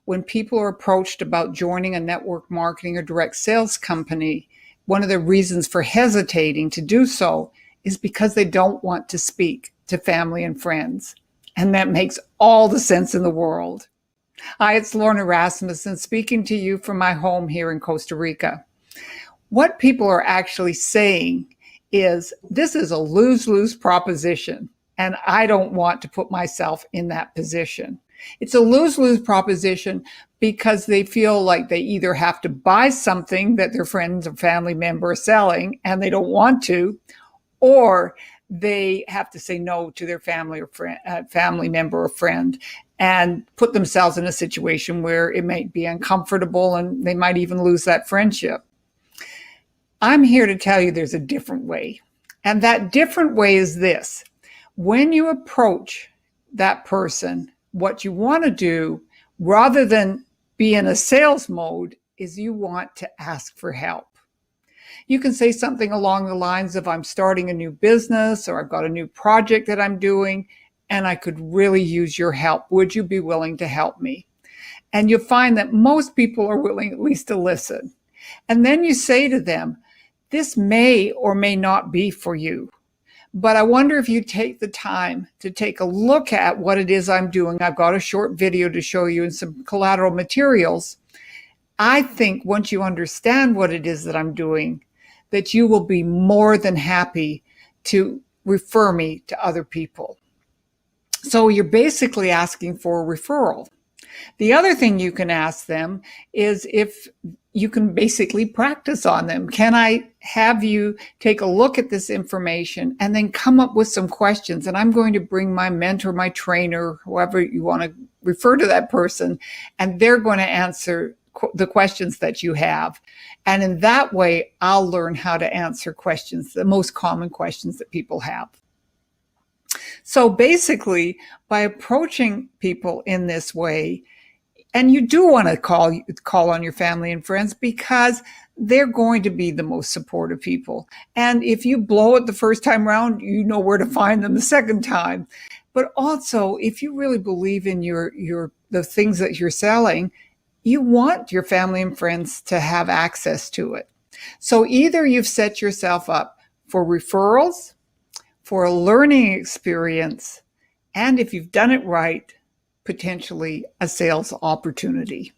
when people are approached about joining a network marketing or direct sales company, one of the reasons for hesitating to do so is because they don't want to speak to family and friends. And that makes all the sense in the world. Hi, it's Lorna Rasmussen speaking to you from my home here in Costa Rica. What people are actually saying is, this is a lose-lose proposition, and I don't want to put myself in that position. It's a lose-lose proposition because they feel like they either have to buy something that their friends or family member are selling and they don't want to, or they have to say no to their family or family member or friend and put themselves in a situation where it might be uncomfortable and they might even lose that friendship. I'm here to tell you there's a different way. And that different way is this. When you approach that person, what you want to do, rather than be in a sales mode, is you want to ask for help. You can say something along the lines of, I'm starting a new business, or I've got a new project that I'm doing, and I could really use your help. Would you be willing to help me? And you'll find that most people are willing at least to listen. And then you say to them, this may or may not be for you, but I wonder if you take the time to take a look at what it is I'm doing. I've got a short video to show you and some collateral materials. I think once you understand what it is that I'm doing, that you will be more than happy to refer me to other people. So you're basically asking for a referral. The other thing you can ask them is if you can basically practice on them. Can I have you take a look at this information and then come up with some questions? And I'm going to bring my mentor, my trainer, whoever you want to refer to that person, and they're going to answer the questions that you have. And in that way, I'll learn how to answer questions, the most common questions that people have. So basically, by approaching people in this way, and you do want to call on your family and friends because they're going to be the most supportive people. And if you blow it the first time around, you know where to find them the second time. But also, if you really believe in the things that you're selling, you want your family and friends to have access to it. So either you've set yourself up for referrals, for a learning experience, and if you've done it right, potentially a sales opportunity.